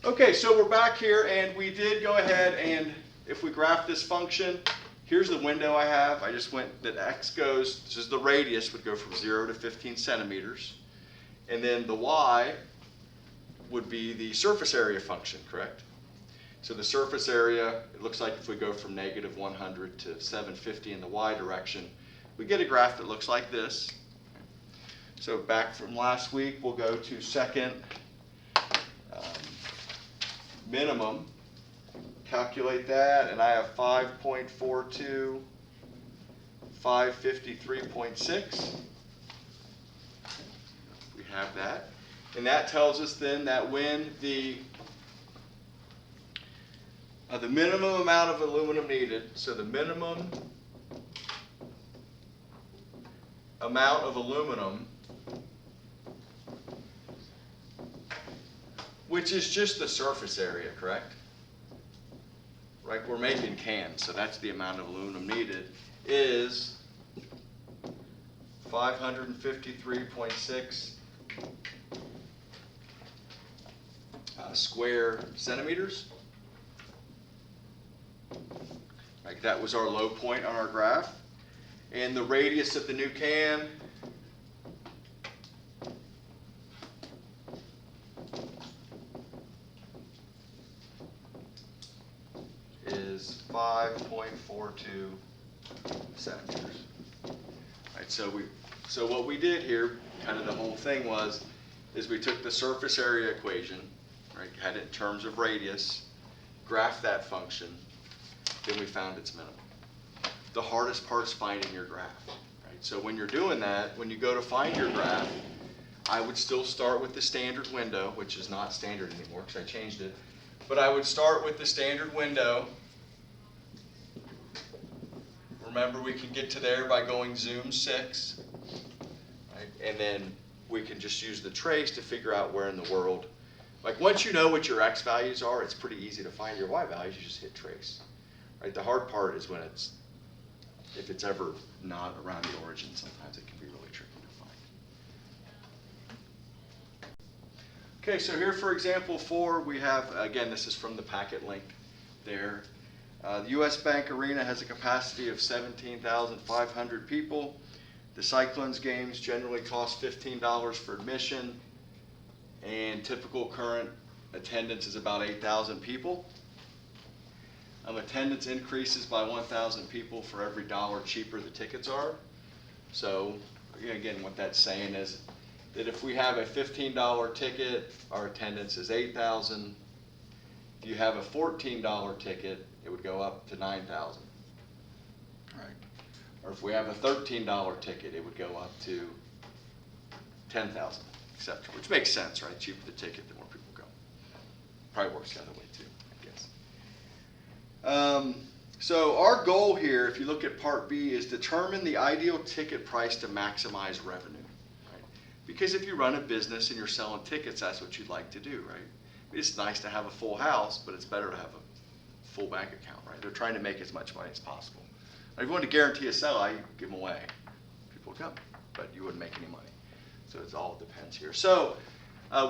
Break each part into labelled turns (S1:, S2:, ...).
S1: Okay, so we're back here, and we did go ahead and if we graph this function, here's the window I have. I just went that x goes, this is the radius, would go from 0 to 15 centimeters. And then the y would be the surface area function, correct? So the surface area, it looks like if we go from negative 100 to 750 in the y direction, we get a graph that looks like this. So back from last week, we'll go to second minimum. Calculate that, and I have 5.42, 553.6. We have that. And that tells us then that when the minimum amount of aluminum needed, so the minimum amount of aluminum, which is just the surface area, correct? Right, we're making cans, so that's the amount of aluminum needed, is 553.6 square centimeters. Right, that was our low point on our graph. And the radius of the new can is 5.42 centimeters. Right, so what we did here, kind of the whole thing was, is we took the surface area equation, right, had it in terms of radius, graphed that function, then we found its minimum. The hardest part is finding your graph. Right? So when you're doing that, when you go to find your graph, I would still start with the standard window, which is not standard anymore because I changed it. But I would start with the standard window. Remember, we can get to there by going zoom 6. Right? And then we can just use the trace to figure out where in the world. Like once you know what your x values are, it's pretty easy to find your y values. You just hit trace. Right? The hard part is when if it's ever not around the origin, sometimes it can be really tricky to find. Okay, so here for example 4, we have, again, this is from the packet link there. The US Bank Arena has a capacity of 17,500 people. The Cyclones games generally cost $15 for admission, and typical current attendance is about 8,000 people. Attendance increases by 1,000 people for every dollar cheaper the tickets are. So again, what that's saying is that if we have a $15 ticket, our attendance is 8,000. If you have a $14 ticket, it would go up to 9,000. Right? Or if we have a $13 ticket, it would go up to 10,000, etc. Which makes sense, right? Cheaper the ticket, the more people go. Probably works the other way too, I guess. So our goal here, if you look at part B, is determine the ideal ticket price to maximize revenue. Right? Because if you run a business and you're selling tickets, that's what you'd like to do, right? It's nice to have a full house, but it's better to have a full bank account, right? They're trying to make as much money as possible. Now, if you want to guarantee a sellout, you give them away. People would come, but you wouldn't make any money. So it all depends here. So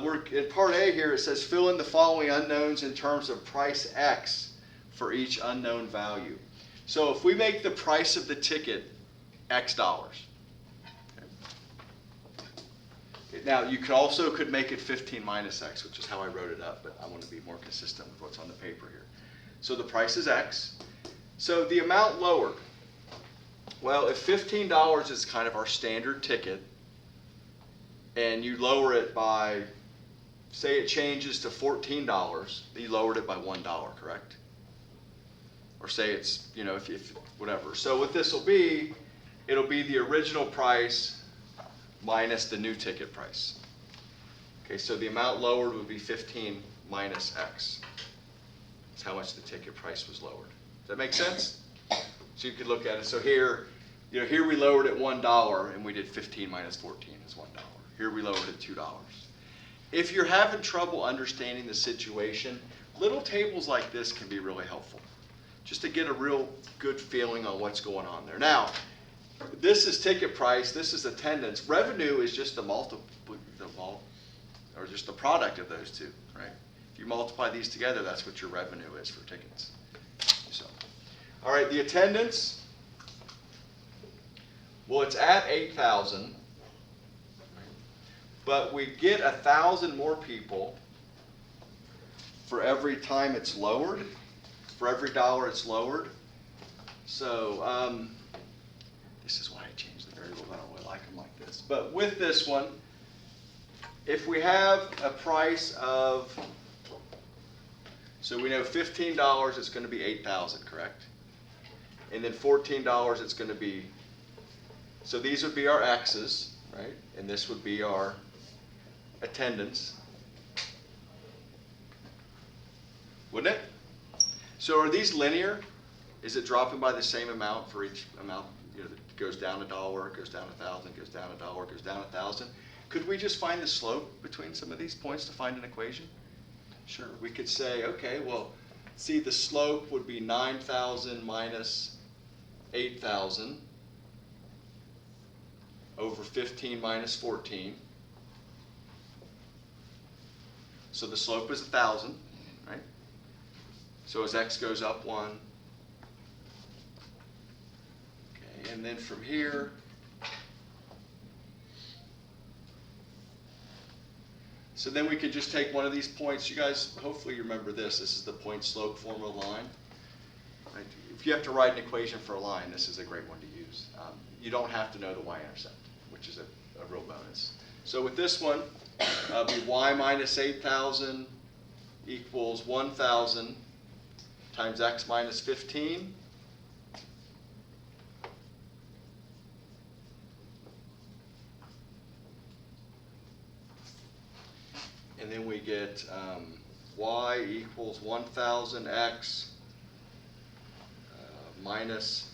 S1: we're in part A here. It says fill in the following unknowns in terms of price X for each unknown value. So if we make the price of the ticket X dollars. Okay. Now you could make it 15 minus X, which is how I wrote it up, but I want to be more consistent with what's on the paper here. So the price is X. So the amount lowered. Well, if $15 is kind of our standard ticket, and you lower it by, say it changes to $14, you lowered it by $1, correct? Or say it's, if whatever. So what this will be, it'll be the original price minus the new ticket price. Okay, so the amount lowered would be 15 minus X. That's how much the ticket price was lowered. Does that make sense? So you could look at it. So here, here we lowered it $1 and we did 15 minus 14 is $1. Here we lowered it $2. If you're having trouble understanding the situation, little tables like this can be really helpful, just to get a real good feeling on what's going on there. Now, this is ticket price, this is attendance. Revenue is just the product of those two, right? If you multiply these together, that's what your revenue is for tickets. So, all right, the attendance. Well, it's at 8,000, but we get 1,000 more people for every time it's lowered, for every dollar it's lowered. So this is why I changed the variables. I don't really like them like this. But with this one, if we have a price of, so we know $15, it's going to be 8,000, correct? And then $14, it's going to be, so these would be our X's, right? And this would be our attendance. Wouldn't it? So are these linear? Is it dropping by the same amount for each amount? You know, it goes down $1, goes down 1,000, goes down $1, goes down 1,000. Could we just find the slope between some of these points to find an equation? Sure. We could say, okay, well, see, the slope would be 9,000 minus 8,000 over 15 minus 14. So the slope is 1,000, right? So as x goes up 1. Okay, and then from here, so then we could just take one of these points. You guys, hopefully you remember this. This is the point slope formula line. Right? If you have to write an equation for a line, this is a great one to use. You don't have to know the y-intercept, which is a real bonus. So with this one, it'll be y minus 8,000 equals 1,000 times x minus 15. And then we get y equals 1,000x minus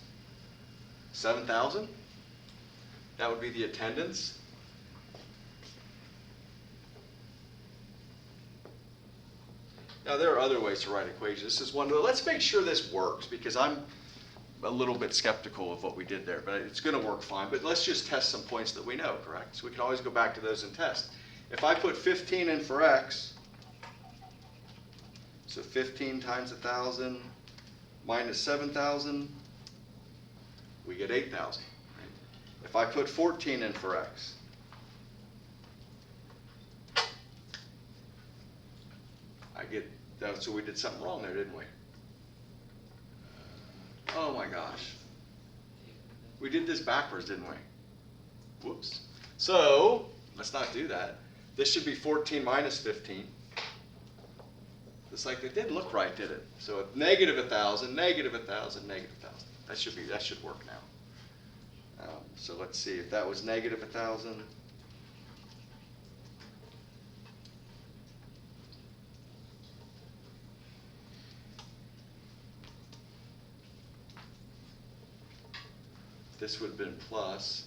S1: 7,000. That would be the attendance. Now there are other ways to write equations. This is one, but let's make sure this works because I'm a little bit skeptical of what we did there, but it's going to work fine. But let's just test some points that we know, correct? So we can always go back to those and test. If I put 15 in for x, so 15 times 1,000 minus 7,000, we get 8,000. Right? If I put 14 in for x, I get that. So we did something wrong there, didn't we? Oh my gosh. We did this backwards, didn't we? Whoops. So let's not do that. This should be 14 minus 15. It's like it didn't look right, did it? So negative 1,000, negative 1,000, negative 1,000. That should work now. So let's see if that was negative 1,000. This would have been plus.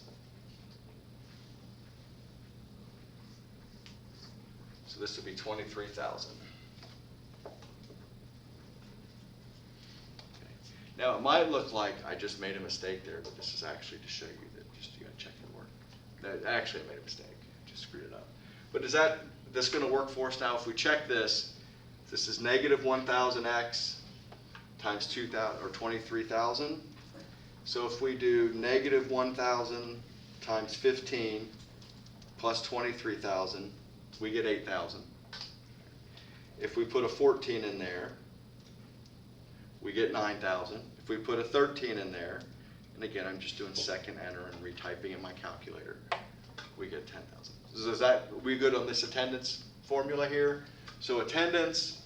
S1: So this would be 23,000. Okay. Now it might look like I just made a mistake there, but this is actually to show you that just you gotta check the work. That actually I made a mistake. I just screwed it up. But is this going to work for us now? If we check this, this is negative 1,000x times 2,000 or 23,000. So if we do negative 1,000 times 15 plus 23,000, we get 8,000. If we put a 14 in there, we get 9,000. If we put a 13 in there, and again, I'm just doing second enter and retyping in my calculator, we get 10,000. So is that, we good on this attendance formula here? So attendance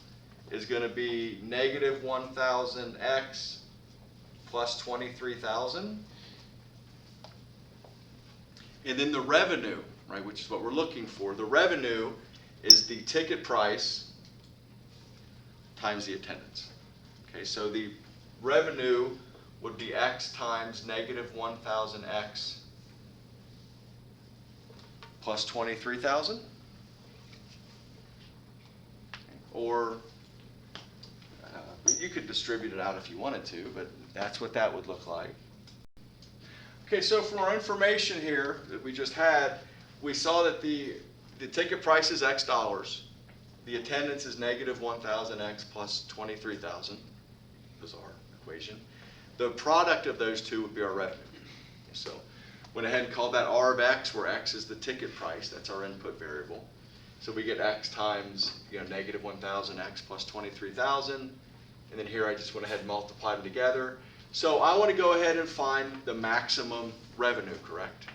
S1: is going to be negative 1,000x plus 23,000. And then the revenue, right, which is what we're looking for. The revenue is the ticket price times the attendance. Okay, so the revenue would be x times negative 1,000x plus 23,000. Or you could distribute it out if you wanted to, but that's what that would look like. Okay, so from our information here that we just had, we saw that the ticket price is X dollars. the attendance is negative 1,000x plus 23,000, bizarre equation. The product of those two would be our revenue. So went ahead and called that R of x, where x is the ticket price, that's our input variable. So we get x times negative 1,000x plus 23,000, and then here I just went ahead and multiplied them together. So I want to go ahead and find the maximum revenue, correct?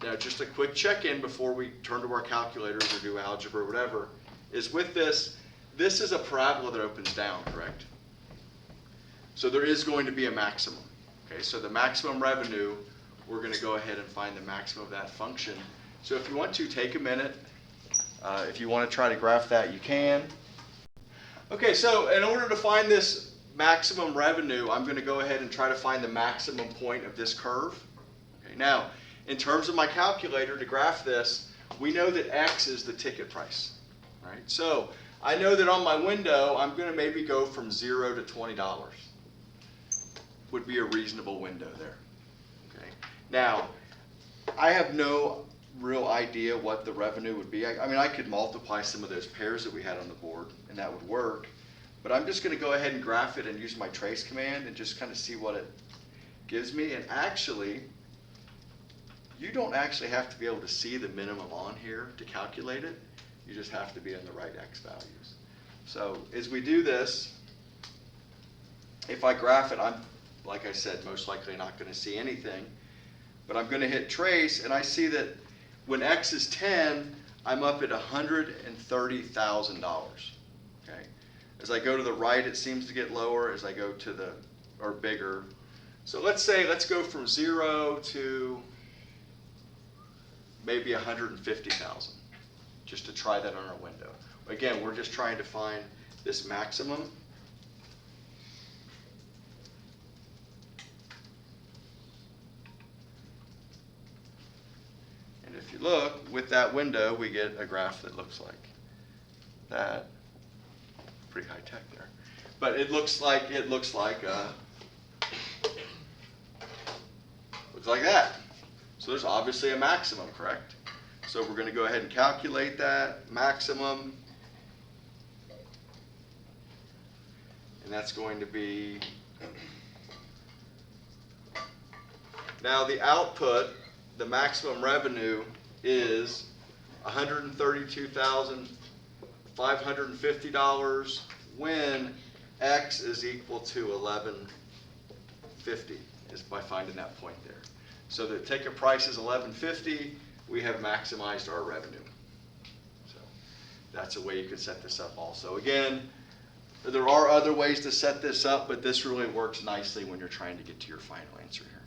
S1: Now just a quick check-in before we turn to our calculators or do algebra or whatever, is with this is a parabola that opens down, correct? So there is going to be a maximum. Okay, so the maximum revenue, we're going to go ahead and find the maximum of that function. So if you want to, take a minute. If you want to try to graph that, you can. Okay, so in order to find this maximum revenue, I'm going to go ahead and try to find the maximum point of this curve. Okay, now, in terms of my calculator to graph this, we know that x is the ticket price. Right? So I know that on my window, I'm going to maybe go from $0 to $20. Would be a reasonable window there. Okay. Now, I have no real idea what the revenue would be. I mean, I could multiply some of those pairs that we had on the board, and that would work. But I'm just going to go ahead and graph it and use my trace command and just kind of see what it gives me. And actually, you don't actually have to be able to see the minimum on here to calculate it. You just have to be in the right x values. So as we do this, if I graph it, I'm, like I said, most likely not going to see anything. But I'm going to hit trace, and I see that when x is 10, I'm up at $130,000. Okay. As I go to the right, it seems to get lower. As I go to the, or bigger. So let's go from 0 to maybe 150,000, just to try that on our window. Again, we're just trying to find this maximum. And if you look, with that window, we get a graph that looks like that. Pretty high tech there. But it looks like that. So there's obviously a maximum, correct? So we're going to go ahead and calculate that maximum. And that's going to be, now the output, the maximum revenue is $132,550 when x is equal to 1150, is by finding that point there. So the ticket price is 1150. We have maximized our revenue. So that's a way you could set this up also. Again, there are other ways to set this up, but this really works nicely when you're trying to get to your final answer here.